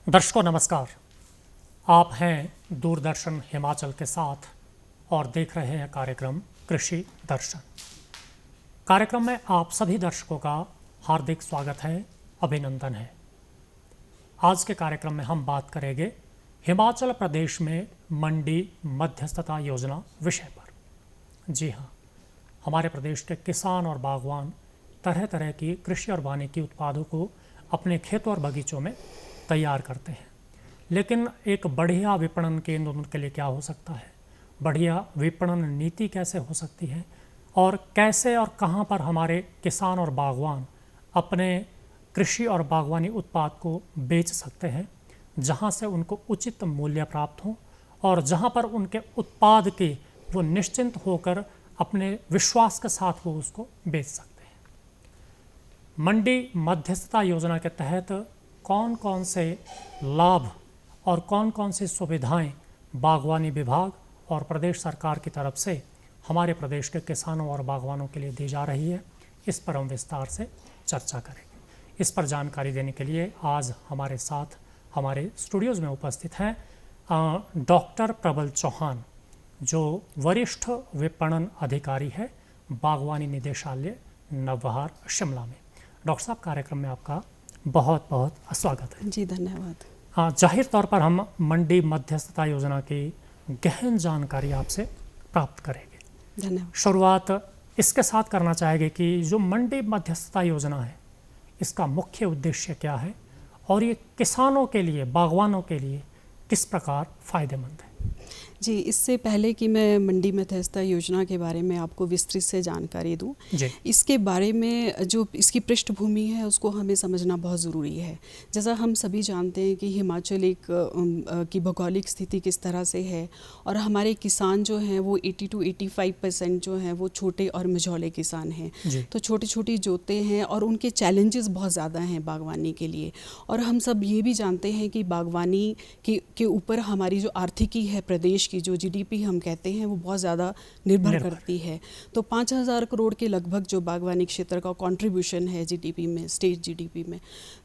दर्शकों नमस्कार। आप हैं दूरदर्शन हिमाचल के साथ और देख रहे हैं कार्यक्रम कृषि दर्शन। कार्यक्रम में आप सभी दर्शकों का हार्दिक स्वागत है, अभिनंदन है। आज के कार्यक्रम में हम बात करेंगे हिमाचल प्रदेश में मंडी मध्यस्थता योजना विषय पर। जी हाँ, हमारे प्रदेश के किसान और बागवान तरह तरह की कृषि और वानिकी उत्पादों को अपने खेतों और बगीचों में तैयार करते हैं, लेकिन एक बढ़िया विपणन केंद्र उनके लिए क्या हो सकता है, बढ़िया विपणन नीति कैसे हो सकती है और कैसे और कहां पर हमारे किसान और बागवान अपने कृषि और बागवानी उत्पाद को बेच सकते हैं, जहां से उनको उचित मूल्य प्राप्त हो और जहां पर उनके उत्पाद के वो निश्चिंत होकर अपने विश्वास के साथ वो उसको बेच सकते हैं। मंडी मध्यस्थता योजना के तहत कौन कौन से लाभ और कौन कौन सी सुविधाएं बागवानी विभाग और प्रदेश सरकार की तरफ से हमारे प्रदेश के किसानों और बागवानों के लिए दी जा रही है, इस पर हम विस्तार से चर्चा करेंगे। इस पर जानकारी देने के लिए आज हमारे साथ हमारे स्टूडियोज़ में उपस्थित हैं डॉक्टर प्रबल चौहान, जो वरिष्ठ विपणन अधिकारी है बागवानी निदेशालय नवबहार शिमला में। डॉक्टर साहब, कार्यक्रम में आपका बहुत बहुत स्वागत है। जी धन्यवाद। हाँ, जाहिर तौर पर हम मंडी मध्यस्थता योजना की गहन जानकारी आपसे प्राप्त करेंगे। धन्यवाद। शुरुआत इसके साथ करना चाहेंगे कि जो मंडी मध्यस्थता योजना है, इसका मुख्य उद्देश्य क्या है और ये किसानों के लिए, बागवानों के लिए किस प्रकार फ़ायदेमंद है। जी, इससे पहले कि मैं मंडी मध्यस्थता योजना के बारे में आपको विस्तृत से जानकारी दूं, इसके बारे में जो इसकी पृष्ठभूमि है उसको हमें समझना बहुत ज़रूरी है। जैसा हम सभी जानते हैं कि हिमाचल की भौगोलिक स्थिति किस तरह से है और हमारे किसान जो हैं वो 80 to 85% जो हैं वो छोटे और मझौले किसान हैं। तो छोटी छोटी जोतें हैं और उनके चैलेंजेस बहुत ज़्यादा हैं बागवानी के लिए। और हम सब ये भी जानते हैं कि बागवानी के ऊपर हमारी जो आर्थिकी है प्रदेश की, जो जीडीपी हम कहते हैं, वो बहुत ज़्यादा निर्भर करती है। तो 5,000 करोड़ के लगभग जो बागवानी क्षेत्र का कंट्रीब्यूशन है जीडीपी में, स्टेट जीडीपी में,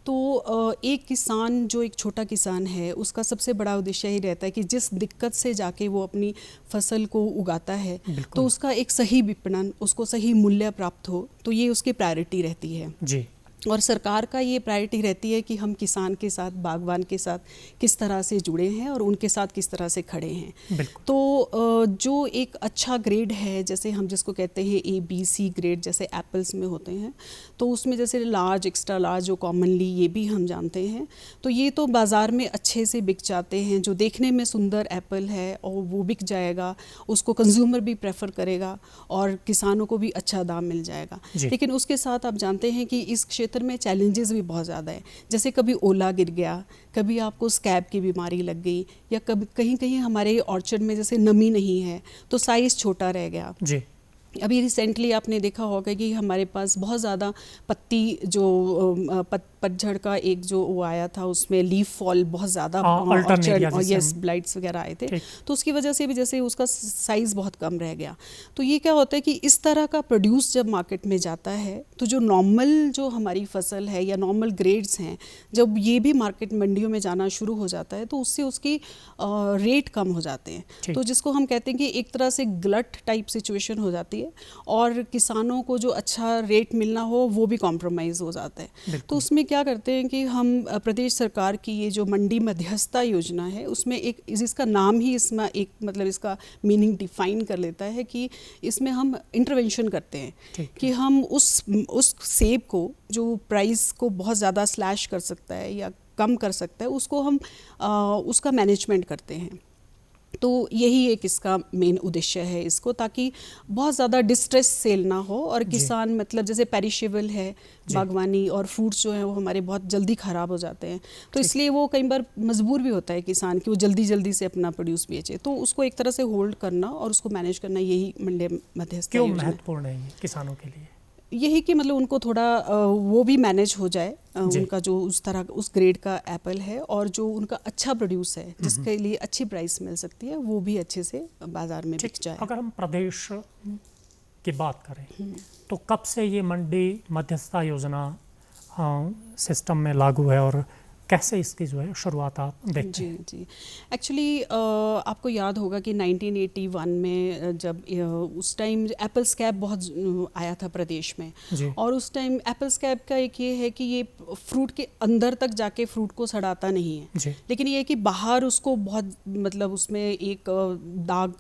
तो एक किसान जो एक छोटा किसान है उसका सबसे बड़ा उद्देश्य ही रहता है कि जिस दिक्कत से जाके वो अपनी फसल को उगाता है तो उसका एक सही विपणन, उसको सही मूल्य प्राप्त हो, तो ये उसकी प्रायोरिटी रहती है जी। और सरकार का ये प्रायोरिटी रहती है कि हम किसान के साथ, बागवान के साथ किस तरह से जुड़े हैं और उनके साथ किस तरह से खड़े हैं। तो जो एक अच्छा ग्रेड है, जैसे हम जिसको कहते हैं ABC ग्रेड, जैसे एप्पल्स में होते हैं, तो उसमें जैसे लार्ज, एक्स्ट्रा लार्ज जो कॉमनली ये भी हम जानते हैं, तो ये तो बाज़ार में अच्छे से बिक जाते हैं। जो देखने में सुंदर एप्पल है और वो बिक जाएगा, उसको कंज्यूमर भी प्रेफर करेगा और किसानों को भी अच्छा दाम मिल जाएगा। लेकिन उसके साथ आप जानते हैं कि इस क्षेत्र में चैलेंजेस भी बहुत ज़्यादा है। जैसे कभी ओला गिर गया, कभी आपको स्कैब की बीमारी लग गई, या कभी कहीं कहीं हमारे ऑर्चर्ड में जैसे नमी नहीं है तो साइज़ छोटा रह गया जी। अभी रिसेंटली आपने देखा होगा कि हमारे पास बहुत ज़्यादा पत्ती जो पतझड़ का एक जो वो आया था, उसमें लीफ फॉल बहुत ज़्यादा ऑर्चर्ड और यस ब्लाइट्स वगैरह आए थे, तो उसकी वजह से भी जैसे उसका साइज़ बहुत कम रह गया। तो ये क्या होता है कि इस तरह का प्रोड्यूस जब मार्केट में जाता है तो जो नॉर्मल जो हमारी फसल है या नॉर्मल ग्रेड्स हैं, जब ये भी मार्केट मंडियों में जाना शुरू हो जाता है तो उससे उसकी रेट कम हो जाते हैं। तो जिसको हम कहते हैं कि एक तरह से ग्लट टाइप सिचुएशन हो जाती है और किसानों को जो अच्छा रेट मिलना हो वो भी कॉम्प्रोमाइज़ हो जाता है। तो उसमें क्या करते हैं कि हम प्रदेश सरकार की ये जो मंडी मध्यस्थता योजना है, उसमें एक इसका नाम ही इसमें एक मतलब इसका मीनिंग डिफाइन कर लेता है कि इसमें हम इंटरवेंशन करते हैं कि हम उस सेब को जो प्राइस को बहुत ज़्यादा स्लैश कर सकता है या कम कर सकता है, उसको हम उसका मैनेजमेंट करते हैं। तो यही एक इसका मेन उद्देश्य है इसको, ताकि बहुत ज़्यादा डिस्ट्रेस सेल ना हो और किसान मतलब जैसे पेरिशेबल है बागवानी और फ्रूट्स जो हैं वो हमारे बहुत जल्दी ख़राब हो जाते हैं, तो इसलिए वो कई बार मजबूर भी होता है किसान कि वो जल्दी जल्दी से अपना प्रोड्यूस बेचे। तो उसको एक तरह से होल्ड करना और उसको मैनेज करना, यही मंडी मध्यस्थता योजना महत्वपूर्ण है किसानों के लिए। यही कि मतलब उनको थोड़ा वो भी मैनेज हो जाए, उनका जो उस तरह उस ग्रेड का एप्पल है और जो उनका अच्छा प्रोड्यूस है जिसके लिए अच्छी प्राइस मिल सकती है, वो भी अच्छे से बाज़ार में बिक जाए। अगर हम प्रदेश की बात करें तो कब से ये मंडी मध्यस्थता योजना सिस्टम में लागू है और कैसे इसकी जो है शुरुआत आप देखते हैं? जी एक्चुअली आपको याद होगा कि 1981 में जब उस टाइम एप्पल स्कैब बहुत आया था प्रदेश में, और उस टाइम एप्पल स्कैब का एक ये है कि ये फ्रूट के अंदर तक जाके फ्रूट को सड़ाता नहीं है, लेकिन ये है कि बाहर उसको बहुत मतलब उसमें एक दाग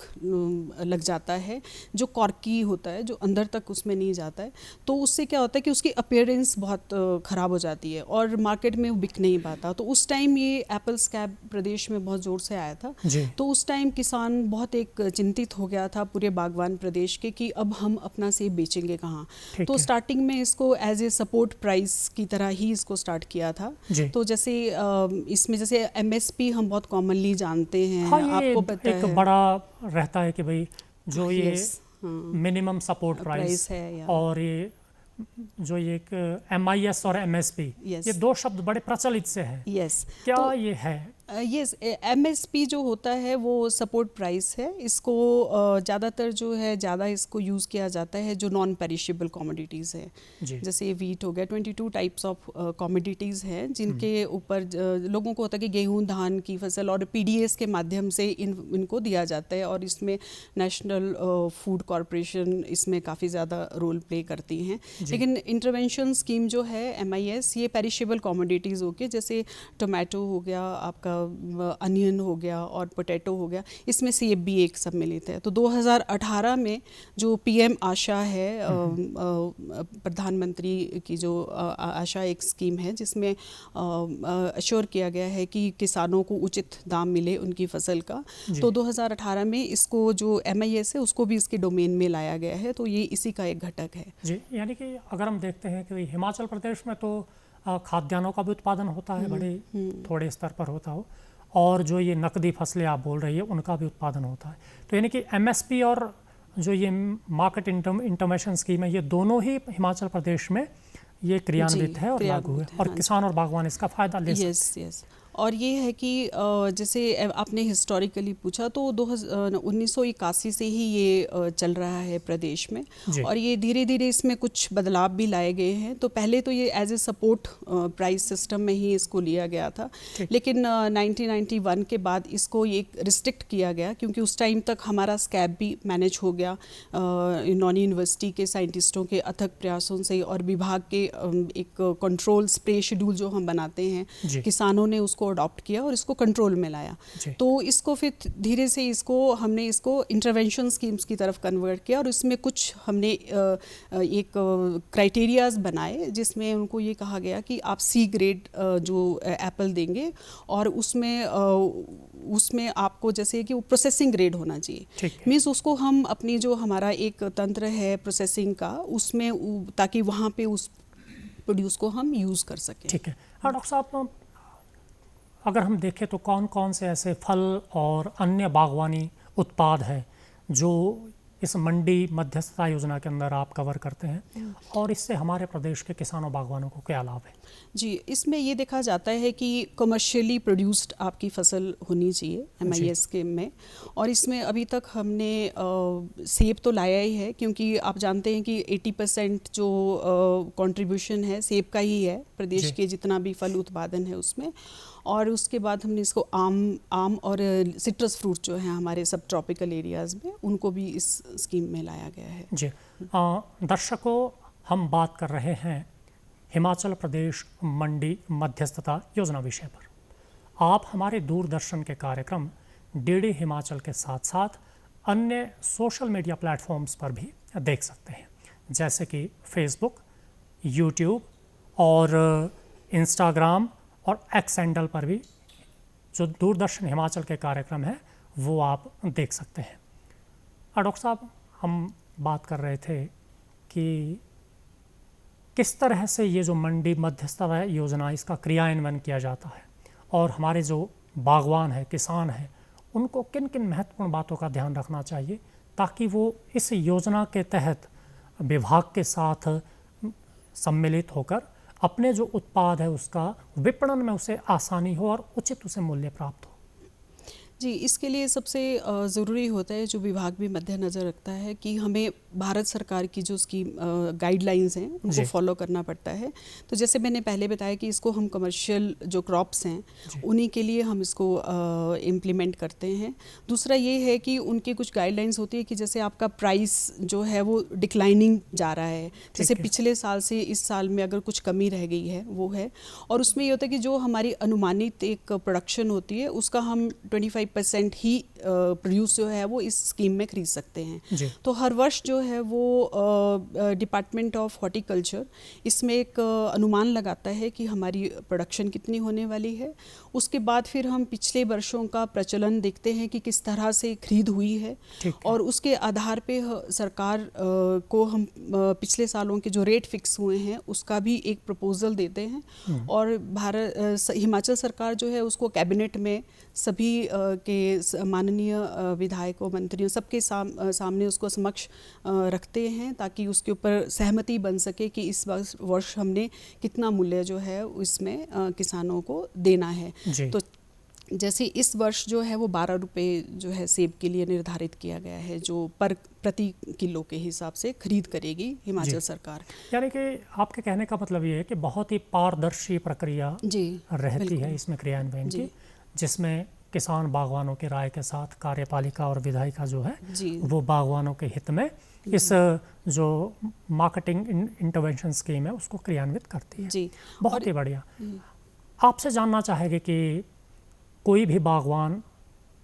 लग जाता है जो कॉर्की होता है, जो अंदर तक उसमें नहीं जाता है। तो उससे क्या होता है कि उसकी अपीयरेंस बहुत ख़राब हो जाती है और मार्केट में वो बिक नहीं पाता। तो उस टाइम ये एप्पल स्कैब प्रदेश में बहुत ज़ोर से आया था। तो उस टाइम किसान बहुत एक चिंतित हो गया था पूरे बागवान प्रदेश के कि अब हम अपना सेब बेचेंगे कहाँ। तो स्टार्टिंग में इसको एज ए सपोर्ट प्राइस की तरह ही इसको स्टार्ट किया था। तो जैसे इसमें जैसे MSP हम बहुत कॉमनली जानते हैं, आपको पता है, एक बड़ा रहता है कि भाई जो ये मिनिमम सपोर्ट प्राइस है, और ये जो ये एक MIS और MSP, ये दो शब्द बड़े प्रचलित से हैं। क्या तो ये है? MSP जो होता है वो सपोर्ट प्राइस है। इसको ज़्यादातर जो है ज़्यादा इसको यूज़ किया जाता है जो नॉन पेरिशेबल कमोडिटीज़ है, जैसे वीट हो गया। 22 टाइप्स ऑफ कमोडिटीज़ हैं जिनके ऊपर लोगों को होता है कि गेहूं, धान की फसल और PDS के माध्यम से इनको दिया जाता है, और इसमें नेशनल फूड कॉरपोरेशन इसमें काफ़ी ज़्यादा रोल प्ले करती हैं। लेकिन इंटरवेंशन स्कीम जो है MIS, ये पेरिशेबल कमोडिटीज़ हो के, जैसे टोमेटो हो गया, आपका अनियन हो गया और पोटैटो हो गया, इसमें सेब भी एक सब मिलित है। तो 2018 में जो PM आशा है, प्रधानमंत्री की जो आशा एक स्कीम है जिसमें अश्योर किया गया है कि किसानों को उचित दाम मिले उनकी फसल का। तो 2018 में इसको जो MIS है उसको भी इसके डोमेन में लाया गया है। तो ये इसी का एक घटक है जी। यानी कि अगर हम देखते हैं कि हिमाचल प्रदेश में तो खाद्यान्नों का भी उत्पादन होता है, बड़े थोड़े स्तर पर होता हो, और जो ये नकदी फसलें आप बोल रही है उनका भी उत्पादन होता है। तो यानी कि MSP और जो ये मार्केट इंटरवेंशन स्कीम है, ये दोनों ही हिमाचल प्रदेश में ये क्रियान्वित है और लागू है, और किसान और बागवान इसका फ़ायदा ले सकते हैं। और ये है कि जैसे आपने हिस्टोरिकली पूछा, तो 1981 से ही ये चल रहा है प्रदेश में, और ये धीरे धीरे इसमें कुछ बदलाव भी लाए गए हैं। तो पहले तो ये as a support price system में ही इसको लिया गया था, लेकिन 1991 के बाद इसको ये रिस्ट्रिक्ट किया गया, क्योंकि उस टाइम तक हमारा स्कैब भी मैनेज हो गया नॉन यूनिवर्सिटी के साइंटिस्टों के अथक प्रयासों से, और विभाग के एक कंट्रोल स्प्रे शेड्यूल जो हम बनाते हैं, किसानों ने उसको अडॉप्ट किया और इसको कंट्रोल में लाया। तो इसको फिर धीरे से हमने इसको इंटरवेंशन स्कीम्स की तरफ कन्वर्ट किया, और इसमें कुछ हमने एक क्राइटेरियाज बनाए जिसमें उनको ये कहा गया कि आप C ग्रेड जो एप्पल देंगे, और उसमें आपको जैसे कि वो प्रोसेसिंग ग्रेड होना चाहिए। मीन्स उसको हम अपनी जो हमारा एक तंत्र है प्रोसेसिंग का, उसमें ताकि वहाँ पे उस प्रोड्यूस को हम यूज़ कर सकें। ठीक है। और डॉक्टर साहब, अगर हम देखें तो कौन कौन से ऐसे फल और अन्य बागवानी उत्पाद हैं जो इस मंडी मध्यस्थता योजना के अंदर आप कवर करते हैं, और इससे हमारे प्रदेश के किसानों बागवानों को क्या लाभ है? जी, इसमें ये देखा जाता है कि कमर्शियली प्रोड्यूस्ड आपकी फसल होनी चाहिए MIS के में, और इसमें अभी तक हमने सेब तो लाया ही है, क्योंकि आप जानते हैं कि 80% जो कंट्रीब्यूशन है सेब का ही है प्रदेश के जितना भी फल उत्पादन है उसमें। और उसके बाद हमने इसको आम और सिट्रस फ्रूट जो हैं हमारे सब ट्रॉपिकल एरियाज़ में, उनको भी इस स्कीम में लाया गया है। जी। दर्शकों, हम बात कर रहे हैं हिमाचल प्रदेश मंडी मध्यस्थता योजना विषय पर। आप हमारे दूरदर्शन के कार्यक्रम DD हिमाचल के साथ साथ अन्य सोशल मीडिया प्लेटफॉर्म्स पर भी देख सकते हैं, जैसे कि फेसबुक, यूट्यूब और इंस्टाग्राम और X हैंडल पर भी जो दूरदर्शन हिमाचल के कार्यक्रम हैं वो आप देख सकते हैं। डॉक्टर साहब, हम बात कर रहे थे कि किस तरह से ये जो मंडी मध्यस्थता योजना, इसका क्रियान्वयन किया जाता है, और हमारे जो बागवान हैं, किसान हैं, उनको किन किन महत्वपूर्ण बातों का ध्यान रखना चाहिए ताकि वो इस योजना के तहत विभाग के साथ सम्मिलित होकर अपने जो उत्पाद है उसका विपणन में उसे आसानी हो और उचित उसे मूल्य प्राप्त हो। जी, इसके लिए सबसे ज़रूरी होता है, जो विभाग भी मद्देनज़र रखता है, कि हमें भारत सरकार की जो स्कीम गाइडलाइंस हैं उनको फॉलो करना पड़ता है। तो जैसे मैंने पहले बताया कि इसको हम कमर्शियल जो क्रॉप्स हैं उन्हीं के लिए हम इसको इम्प्लीमेंट करते हैं। दूसरा ये है कि उनकी कुछ गाइडलाइंस होती है कि जैसे आपका प्राइस जो है वो डिक्लाइनिंग जा रहा है, जैसे पिछले साल से इस साल में अगर कुछ कमी रह गई है वो है। और उसमें ये होता है कि जो हमारी अनुमानित एक प्रोडक्शन होती है उसका हम 25% ही प्रोड्यूस जो है वो इस स्कीम में खरीद सकते हैं। तो हर वर्ष जो है वो डिपार्टमेंट ऑफ हॉर्टिकल्चर इसमें एक अनुमान लगाता है कि हमारी प्रोडक्शन कितनी होने वाली है। उसके बाद फिर हम पिछले वर्षों का प्रचलन देखते हैं कि किस तरह से खरीद हुई है, और उसके आधार पे सरकार को हम पिछले सालों के जो रेट फिक्स हुए हैं उसका भी एक प्रपोजल देते हैं। और हिमाचल सरकार जो है उसको कैबिनेट में सभी के माननीय विधायकों, मंत्रियों सबके सामने उसको समक्ष रखते हैं, ताकि उसके ऊपर सहमति बन सके कि इस वर्ष हमने कितना मूल्य जो है इसमें किसानों को देना है। तो जैसे इस वर्ष जो है वो 12 रुपये जो है सेब के लिए निर्धारित किया गया है, जो प्रति किलो के हिसाब से खरीद करेगी हिमाचल सरकार। यानी कि आपके कहने का मतलब ये है कि बहुत ही पारदर्शी प्रक्रिया रहती है इसमें क्रियान्वयन की, जिसमें किसान बागवानों की राय के साथ कार्यपालिका और विधायिका जो है वो बागवानों के हित में इस जो मार्केटिंग इंटरवेंशन स्कीम है उसको क्रियान्वित करती है। बहुत ही बढ़िया। आपसे जानना चाहेंगे कि कोई भी बागवान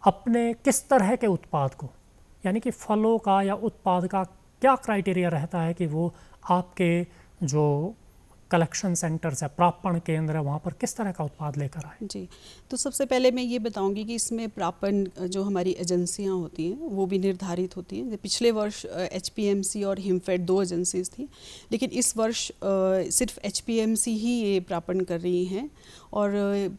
अपने किस तरह के उत्पाद को, यानी कि फलों का या उत्पाद का क्या क्राइटेरिया रहता है कि वो आपके जो कलेक्शन सेंटर्स है, प्रापण केंद्र है, वहाँ पर किस तरह का उत्पाद लेकर आए? जी, तो सबसे पहले मैं ये बताऊंगी कि इसमें प्रापण जो हमारी एजेंसियाँ होती हैं वो भी निर्धारित होती हैं। पिछले वर्ष HPMC और हिमफेड 2 एजेंसीज थी, लेकिन इस वर्ष सिर्फ HPMC ही ये प्रापण कर रही हैं। और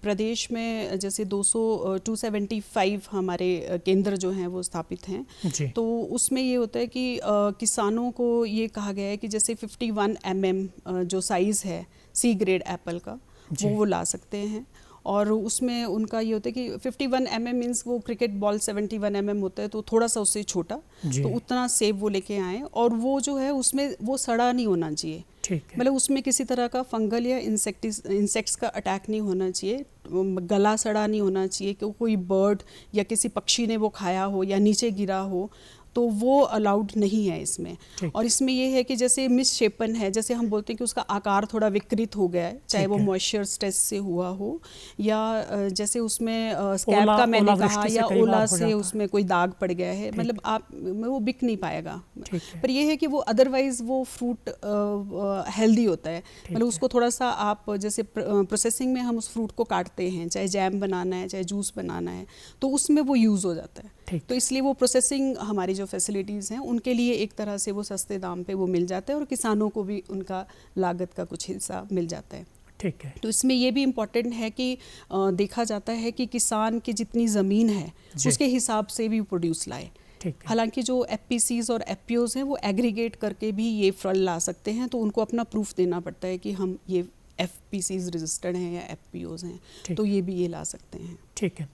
प्रदेश में जैसे 275 हमारे केंद्र जो हैं वो स्थापित हैं। तो उसमें ये होता है कि किसानों को ये कहा गया है कि जैसे 51 mm जो साइज़ है C ग्रेड एप्पल का वो ला सकते हैं। और उसमें उनका ये होता है कि 51 mm मीन्स वो क्रिकेट बॉल 71 mm होता है, तो थोड़ा सा उससे छोटा, तो उतना सेब वो लेके आएँ। और वो जो है उसमें वो सड़ा नहीं होना चाहिए, मतलब उसमें किसी तरह का फंगल या इंसेक्ट्स का अटैक नहीं होना चाहिए, गला सड़ा नहीं होना चाहिए कि कोई बर्ड या किसी पक्षी ने वो खाया हो या नीचे गिरा हो, तो वो अलाउड नहीं है इसमें। और इसमें ये है कि जैसे मिसशेपन है, जैसे हम बोलते हैं कि उसका आकार थोड़ा विकृत हो गया है, चाहे वो मॉइस्चर स्ट्रेस से हुआ हो या जैसे उसमें स्कैब का मैंने कहा या ओला से उसमें कोई दाग पड़ गया है, मतलब आप वो बिक नहीं पाएगा। पर ये है कि वो अदरवाइज वो फ्रूट हेल्दी होता है, मतलब उसको थोड़ा सा आप जैसे प्रोसेसिंग में हम उस फ्रूट को काटते हैं, चाहे जैम बनाना है चाहे जूस बनाना है, तो उसमें वो यूज़ हो जाता है। तो इसलिए वो प्रोसेसिंग हमारी जो फैसिलिटीज़ हैं उनके लिए एक तरह से वो सस्ते दाम पे वो मिल जाता है, और किसानों को भी उनका लागत का कुछ हिस्सा मिल जाता है। ठीक है। तो इसमें ये भी इम्पोर्टेंट है कि देखा जाता है कि किसान की जितनी ज़मीन है उसके हिसाब से भी प्रोड्यूस लाए। हालांकि जो FPCs और FPOs हैं वो एग्रीगेट करके भी ये फल ला सकते हैं, तो उनको अपना प्रूफ देना पड़ता है कि हम ये FPCs रजिस्टर्ड हैं या FPOs हैं, तो ये भी ये ला सकते हैं। ठीक है।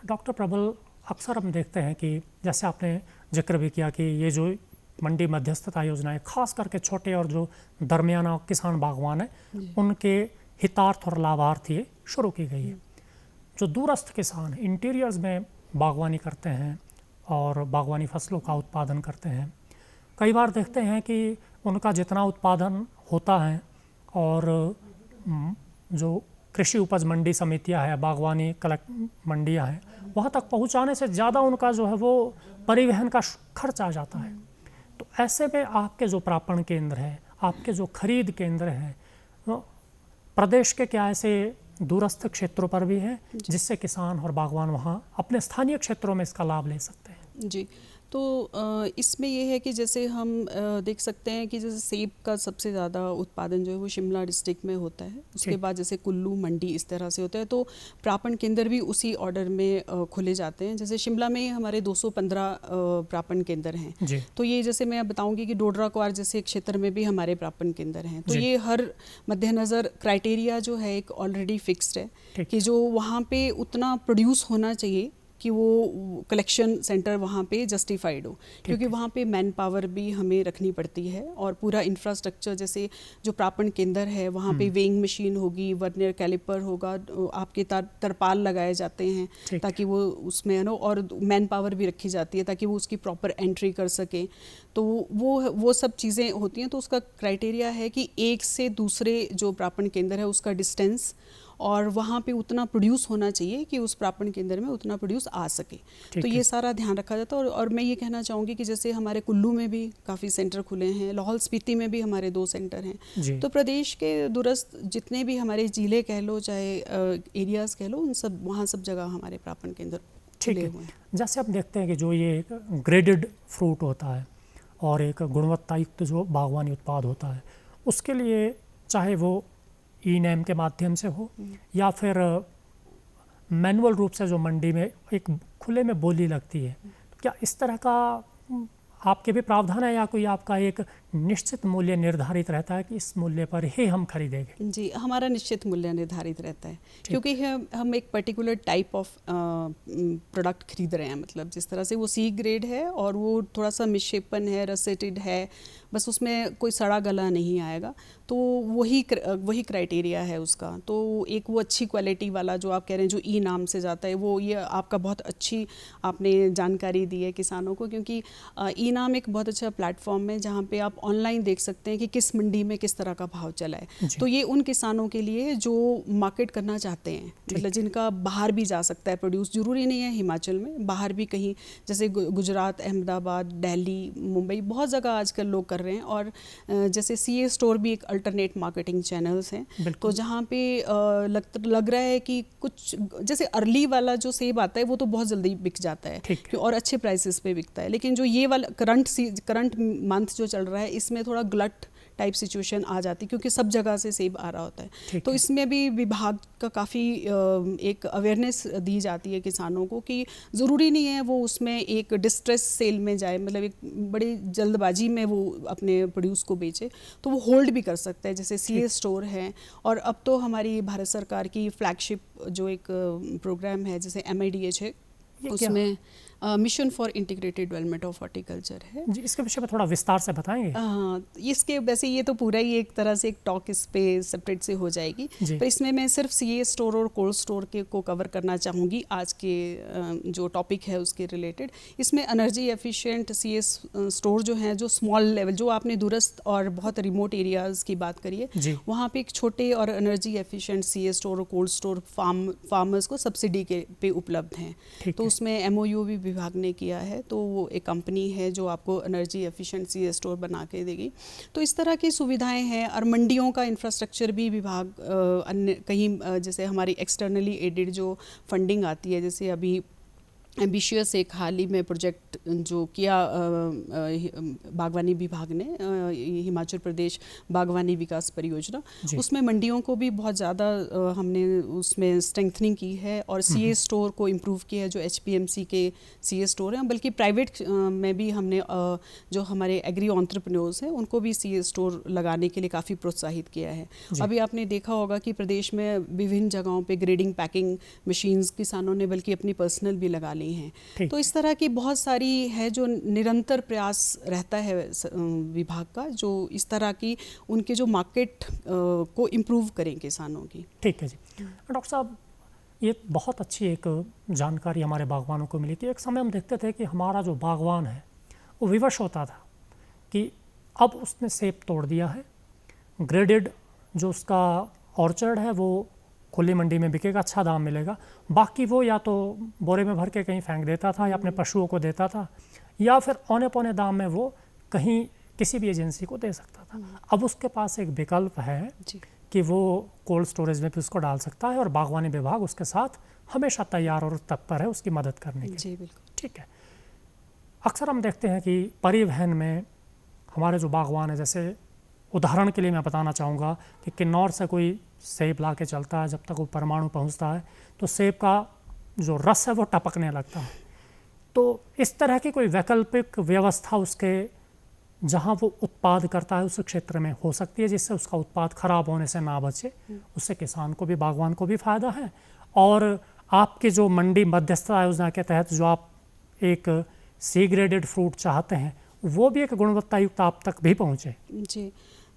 डॉक्टर प्रबल, अक्सर हम देखते हैं कि जैसे आपने जिक्र भी किया कि ये जो मंडी मध्यस्थता योजना है खास करके छोटे और जो दरमियाना किसान बागवान हैं उनके हितार्थ और लाभार्थ ये शुरू की गई है। जो दूरस्थ किसान इंटीरियर्स में बागवानी करते हैं और बागवानी फसलों का उत्पादन करते हैं, कई बार देखते हैं कि उनका जितना उत्पादन होता है और जो कृषि उपज मंडी समितियां हैं, बागवानी मंडियां हैं, वहाँ तक पहुँचाने से ज़्यादा उनका जो है वो परिवहन का खर्च आ जाता है। तो ऐसे में आपके जो प्रापण केंद्र है, आपके जो खरीद केंद्र हैं, प्रदेश के क्या ऐसे दूरस्थ क्षेत्रों पर भी हैं जिससे किसान और बागवान वहाँ अपने स्थानीय क्षेत्रों में इसका लाभ ले सकते हैं? जी, तो इसमें ये है कि जैसे हम देख सकते हैं कि जैसे सेब का सबसे ज़्यादा उत्पादन जो है वो शिमला डिस्ट्रिक्ट में होता है, उसके बाद जैसे कुल्लू, मंडी इस तरह से होता है। तो प्रापण केंद्र भी उसी ऑर्डर में खुले जाते हैं। जैसे शिमला में हमारे 215 प्रापण केंद्र हैं, तो ये जैसे मैं बताऊँगी कि डोडरा क्वार जैसे क्षेत्र में भी हमारे प्रापण केंद्र हैं। तो ये हर मद्देनज़र क्राइटेरिया जो है एक ऑलरेडी फिक्स्ड है कि जो वहाँ पर उतना प्रोड्यूस होना चाहिए कि वो कलेक्शन सेंटर वहाँ पे जस्टिफाइड हो, क्योंकि वहाँ पे मैन पावर भी हमें रखनी पड़ती है और पूरा इंफ्रास्ट्रक्चर, जैसे जो प्रापण केंद्र है वहाँ पे वेइंग मशीन होगी, वर्नियर कैलिपर होगा, आपके तरपाल लगाए जाते हैं ताकि वो उसमें और मैन पावर भी रखी जाती है ताकि वो उसकी प्रॉपर एंट्री कर सके। तो वो सब चीज़ें होती हैं। तो उसका क्राइटेरिया है कि एक से दूसरे जो प्रापण केंद्र है उसका डिस्टेंस, और वहाँ पे उतना प्रोड्यूस होना चाहिए कि उस प्रापण केंद्र में उतना प्रोड्यूस आ सके। तो ये सारा ध्यान रखा जाता है। और मैं ये कहना चाहूँगी कि जैसे हमारे कुल्लू में भी काफ़ी सेंटर खुले हैं, लाहौल स्पीति में भी हमारे 2 सेंटर हैं। तो प्रदेश के दूरस्थ जितने भी हमारे ज़िले कह लो चाहे एरियाज़ कह लो, उन सब वहाँ सब जगह हमारे प्रापण केंद्र खुले हुए हैं। जैसे आप देखते हैं कि जो ये एक ग्रेडेड फ्रूट होता है और एक गुणवत्तायुक्त जो बागवानी उत्पाद होता है, उसके लिए चाहे वो ई-नैम के माध्यम से हो या फिर मैनुअल रूप से जो मंडी में एक खुले में बोली लगती है, तो क्या इस तरह का आपके भी प्रावधान है या कोई आपका एक निश्चित मूल्य निर्धारित रहता है कि इस मूल्य पर ही हम खरीदेंगे? जी, हमारा निश्चित मूल्य निर्धारित रहता है, क्योंकि हम एक पर्टिकुलर टाइप ऑफ प्रोडक्ट खरीद रहे हैं। मतलब जिस तरह से वो सी ग्रेड है और वो थोड़ा सा मिसशेपन है, रसेटेड है, बस उसमें कोई सड़ा गला नहीं आएगा, तो वही क्राइटेरिया है उसका। तो एक वो अच्छी क्वालिटी वाला जो आप कह रहे हैं जो ई नाम से जाता है, वो ये आपका बहुत अच्छी आपने जानकारी दी है किसानों को, क्योंकि ई नाम एक बहुत अच्छा प्लेटफॉर्म है जहाँ पे आप ऑनलाइन देख सकते हैं कि किस मंडी में किस तरह का भाव चला है। तो ये उन किसानों के लिए जो मार्केट करना चाहते हैं, मतलब जिनका बाहर भी जा सकता है प्रोड्यूस, जरूरी नहीं है हिमाचल में, बाहर भी कहीं जैसे गुजरात, अहमदाबाद, दिल्ली, मुंबई, बहुत जगह आजकल लोग कर रहे हैं। और जैसे सीए स्टोर भी एक अल्टरनेट मार्केटिंग चैनल्स हैं, तो जहाँ पे लग रहा है कि कुछ जैसे अर्ली वाला जो सेब आता है वो तो बहुत जल्दी बिक जाता है और अच्छे प्राइसेस पे बिकता है, लेकिन जो ये वाला करंट मंथ जो चल रहा है इसमें थोड़ा ग्लट टाइप सिचुएशन आ जाती है, क्योंकि सब जगह से सेब आ रहा होता है। तो इसमें भी विभाग का काफ़ी एक अवेयरनेस दी जाती है किसानों को कि ज़रूरी नहीं है वो उसमें एक डिस्ट्रेस सेल में जाए, मतलब एक बड़ी जल्दबाजी में वो अपने प्रोड्यूस को बेचे, तो वो होल्ड भी कर सकता है। जैसे सीए स्टोर है, और अब तो हमारी भारत सरकार की फ्लैगशिप जो एक प्रोग्राम है जैसे MIDH है, उसमें mission for integrated development of horticulture है जी। इसके विषय में थोड़ा विस्तार से बताएंगे? इसके वैसे ये तो पूरा ही एक तरह से एक टॉक इस पे सेपरेट से हो जाएगी, पर इसमें मैं सिर्फ सीए स्टोर और कोल्ड स्टोर के को कवर करना चाहूँगी आज के जो टॉपिक है उसके रिलेटेड। इसमें एनर्जी एफिशिएंट सीए स्टोर जो हैं, जो स्मॉल लेवल, जो आपने दूरस्थ और बहुत रिमोट एरियाज़ की बात करी है, वहाँ पे एक छोटे और एनर्जी एफिशिएंट सीए स्टोर और कोल्ड स्टोर फार्मर्स को सब्सिडी के पे उपलब्ध हैं। तो उसमें MOU भी विभाग ने किया है, तो वो एक कंपनी है जो आपको एनर्जी एफिशिएंसी स्टोर बना के देगी। तो इस तरह की सुविधाएं हैं, और मंडियों का इंफ्रास्ट्रक्चर भी विभाग अन्य कहीं जैसे हमारी एक्सटर्नली एडेड जो फंडिंग आती है, जैसे अभी एम्बिशियस एक हाल ही में प्रोजेक्ट जो किया बागवानी विभाग ने, हिमाचल प्रदेश बागवानी विकास परियोजना, उसमें मंडियों को भी बहुत ज़्यादा हमने उसमें स्ट्रेंथनिंग की है और सीए स्टोर को इम्प्रूव किया है, जो HPMC के सीए स्टोर हैं, बल्कि प्राइवेट में भी हमने जो हमारे एग्री एंटरप्रेन्योर्स हैं उनको भी सीए स्टोर लगाने के लिए काफ़ी प्रोत्साहित किया है। अभी आपने देखा होगा कि प्रदेश में विभिन्न जगहों पर ग्रेडिंग पैकिंग मशीन्स किसानों ने बल्कि अपनी पर्सनल भी लगा ली हैं। तो इस तरह की बहुत सारी है जो निरंतर प्रयास रहता है विभाग का, जो इस तरह की उनके जो मार्केट को इम्प्रूव करें किसानों की। ठीक है जी। डॉक्टर साहब, ये बहुत अच्छी एक जानकारी हमारे बागवानों को मिली थी। एक समय हम देखते थे कि हमारा जो बागवान है वो विवश होता था कि अब उसने सेब तोड़ दिया है, ग्रेडेड जो उसका ऑर्चर्ड है वो खुली मंडी में बिकेगा, अच्छा दाम मिलेगा, बाकी वो या तो बोरे में भर के कहीं फेंक देता था या अपने पशुओं को देता था, या फिर औने पौने दाम में वो कहीं किसी भी एजेंसी को दे सकता था। अब उसके पास एक विकल्प है कि वो कोल्ड स्टोरेज में भी उसको डाल सकता है, और बागवानी विभाग उसके साथ हमेशा तैयार और तत्पर है उसकी मदद करने के लिए। ठीक है। अक्सर हम देखते हैं कि परिवहन में हमारे जो बागवान है, जैसे उदाहरण के लिए मैं बताना चाहूँगा कि किन्नौर से कोई सेब ला के चलता है, जब तक वो परमाणु पहुँचता है तो सेब का जो रस है वो टपकने लगता है। तो इस तरह की कोई वैकल्पिक व्यवस्था उसके जहाँ वो उत्पाद करता है उस क्षेत्र में हो सकती है, जिससे उसका उत्पाद खराब होने से ना बचे, उससे किसान को भी बागवान को भी फ़ायदा है, और आपके जो मंडी मध्यस्थता योजना के तहत जो आप एक सी ग्रेडेड फ्रूट चाहते हैं वो भी एक गुणवत्ता युक्त आप तक भी पहुँचे? जी,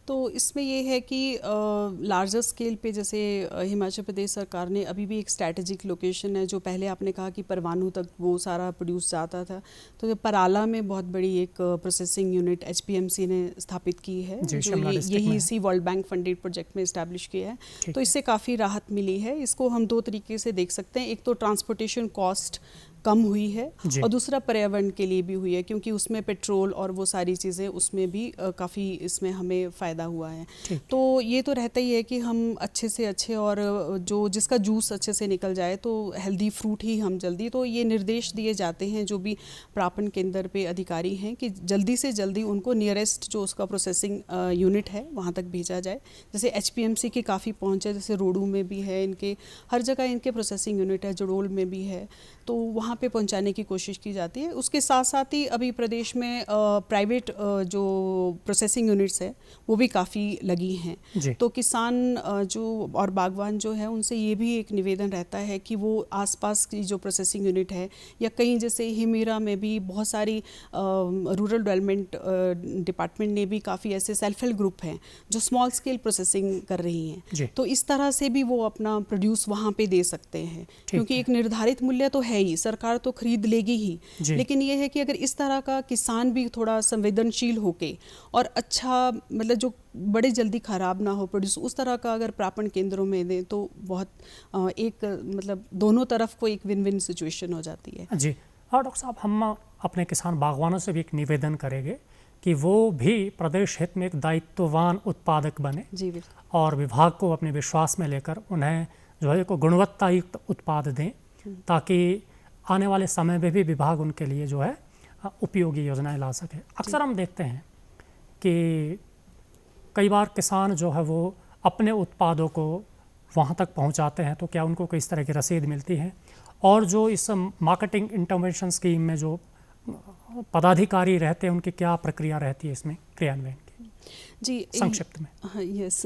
तो इसमें ये है कि लार्जर स्केल पे जैसे हिमाचल प्रदेश सरकार ने अभी भी एक स्ट्रैटेजिक लोकेशन है, जो पहले आपने कहा कि परवाणु तक वो सारा प्रोड्यूस जाता था, तो पराला में बहुत बड़ी एक प्रोसेसिंग यूनिट HPMC ने स्थापित की है, जो यही इसी वर्ल्ड बैंक फंडेड प्रोजेक्ट में इस्टेब्लिश किया है। तो इससे काफ़ी राहत मिली है। इसको हम दो तरीके से देख सकते हैं, एक तो ट्रांसपोर्टेशन कॉस्ट कम हुई है और दूसरा पर्यावरण के लिए भी हुई है, क्योंकि उसमें पेट्रोल और वो सारी चीज़ें उसमें भी काफ़ी इसमें हमें फ़ायदा हुआ है। तो ये तो रहता ही है कि हम अच्छे से अच्छे और जो जिसका जूस अच्छे से निकल जाए तो हेल्दी फ्रूट ही हम जल्दी, तो ये निर्देश दिए जाते हैं जो भी प्रापण केंद्र पे अधिकारी हैं कि जल्दी से जल्दी उनको नियरेस्ट जो उसका प्रोसेसिंग यूनिट है वहाँ तक भेजा जाए। जैसे HPMC की काफ़ी पहुँच है, जैसे रोडू में भी है, इनके हर जगह इनके प्रोसेसिंग यूनिट है, जड़ोल में भी है, तो वहाँ पे पहुंचाने की कोशिश की जाती है। उसके साथ साथ ही अभी प्रदेश में प्राइवेट जो प्रोसेसिंग यूनिट्स है वो भी काफ़ी लगी हैं। तो किसान जो और बागवान जो है उनसे ये भी एक निवेदन रहता है कि वो आसपास की जो प्रोसेसिंग यूनिट है या कहीं जैसे हिमीरा में भी बहुत सारी रूरल डेवलपमेंट डिपार्टमेंट ने भी काफ़ी ऐसे सेल्फ हेल्प ग्रुप हैं जो स्मॉल स्केल प्रोसेसिंग कर रही हैं, तो इस तरह से भी वो अपना प्रोड्यूस वहाँ पे दे सकते हैं, क्योंकि एक निर्धारित मूल्य तो है ही, सरकार तो खरीद लेगी ही, लेकिन ये है कि अगर इस तरह का किसान भी थोड़ा संवेदनशील होके और अच्छा मतलब जो बड़े जल्दी ख़राब ना हो प्रोड्यूस, उस तरह का अगर प्रापण केंद्रों में दें तो बहुत एक मतलब दोनों तरफ को एक विन विन सिचुएशन हो जाती है। जी, और डॉक्टर साहब हम अपने किसान बागवानों से भी एक निवेदन करेंगे कि वो भी प्रदेश हित में एक दायित्ववान उत्पादक बने। जी बिल्कुल। और विभाग को अपने विश्वास में लेकर उन्हें जो है को गुणवत्ता युक्त उत्पाद दें, ताकि आने वाले समय में भी विभाग उनके लिए जो है उपयोगी योजनाएं ला सके। अक्सर हम देखते हैं कि कई बार किसान जो है वो अपने उत्पादों को वहाँ तक पहुँचाते हैं, तो क्या उनको किस तरह की रसीद मिलती है, और जो इस मार्केटिंग इंटरवेंशन स्कीम में जो पदाधिकारी रहते हैं उनकी क्या प्रक्रिया रहती है इसमें क्रियान्वयन की? जी संक्षिप्त में। यस,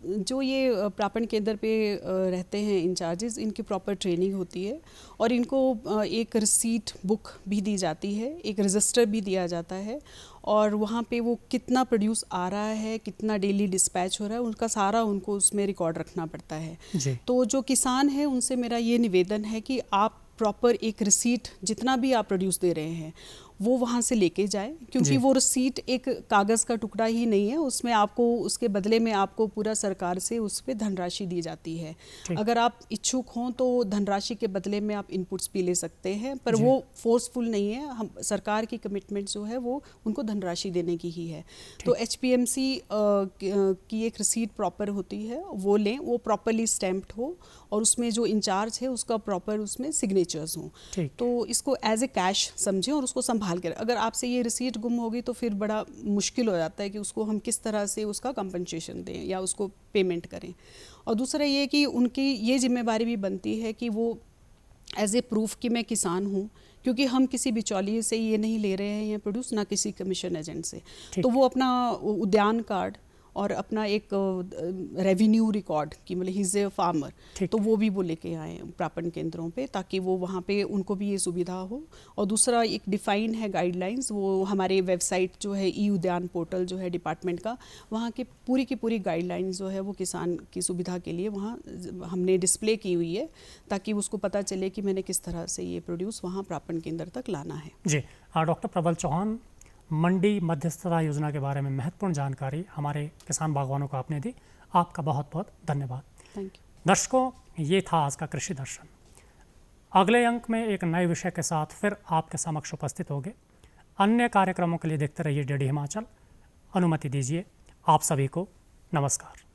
जो ये प्रापण केंद्र पे रहते हैं इंचार्जेस, इनकी प्रॉपर ट्रेनिंग होती है और इनको एक रिसीट बुक भी दी जाती है, एक रजिस्टर भी दिया जाता है, और वहाँ पे वो कितना प्रोड्यूस आ रहा है, कितना डेली डिस्पैच हो रहा है, उनका सारा उनको उसमें रिकॉर्ड रखना पड़ता है। तो जो किसान है उनसे मेरा ये निवेदन है कि आप प्रॉपर एक रिसीट जितना भी आप प्रोड्यूस दे रहे हैं वो वहाँ से लेके जाए, क्योंकि वो रिसीट एक कागज़ का टुकड़ा ही नहीं है, उसमें आपको उसके बदले में आपको पूरा सरकार से उस पर धनराशि दी जाती है। अगर आप इच्छुक हों तो धनराशि के बदले में आप इनपुट्स भी ले सकते हैं, पर वो फोर्सफुल नहीं है। हम सरकार की कमिटमेंट जो है वो उनको धनराशि देने की ही है। तो HPMC की एक रिसीट प्रॉपर होती है, वो लें, वो प्रॉपरली स्टैम्प्ड हो और उसमें जो इंचार्ज है उसका प्रॉपर उसमें सिग्नेचर्स हों। तो इसको एज ए कैश समझें और उसको संभाल कर। अगर आपसे ये रिसीट गुम होगी तो फिर बड़ा मुश्किल हो जाता है कि उसको हम किस तरह से उसका कंपनसेशन दें या उसको पेमेंट करें। और दूसरा ये कि उनकी ये जिम्मेदारी भी बनती है कि वो एज ए प्रूफ कि मैं किसान हूँ, क्योंकि हम किसी बिचौलिए से ये नहीं ले रहे हैं ये प्रोड्यूस, ना किसी कमीशन एजेंट से, तो वो अपना उद्यान कार्ड और अपना एक रेवेन्यू रिकॉर्ड कि मतलब ही इज़ ए फार्मर, तो वो भी वो लेके आए प्रापण केंद्रों पे, ताकि वो वहाँ पे उनको भी ये सुविधा हो। और दूसरा एक डिफ़ाइन है गाइडलाइंस, वो हमारे वेबसाइट जो है ई उद्यान पोर्टल जो है डिपार्टमेंट का, वहाँ की पूरी गाइडलाइंस जो है वो किसान की सुविधा के लिए वहाँ हमने डिस्प्ले की हुई है, ताकि उसको पता चले कि मैंने किस तरह से ये प्रोड्यूस वहाँ प्रापण केंद्र तक लाना है। जी, डॉक्टर प्रबल चौहान, मंडी मध्यस्थता योजना के बारे में महत्वपूर्ण जानकारी हमारे किसान बागवानों को आपने दी, आपका बहुत बहुत धन्यवाद। Thank you. दर्शकों, ये था आज का कृषि दर्शन। अगले अंक में एक नए विषय के साथ फिर आपके समक्ष उपस्थित होंगे। अन्य कार्यक्रमों के लिए देखते रहिए DD हिमाचल। अनुमति दीजिए आप सभी को नमस्कार।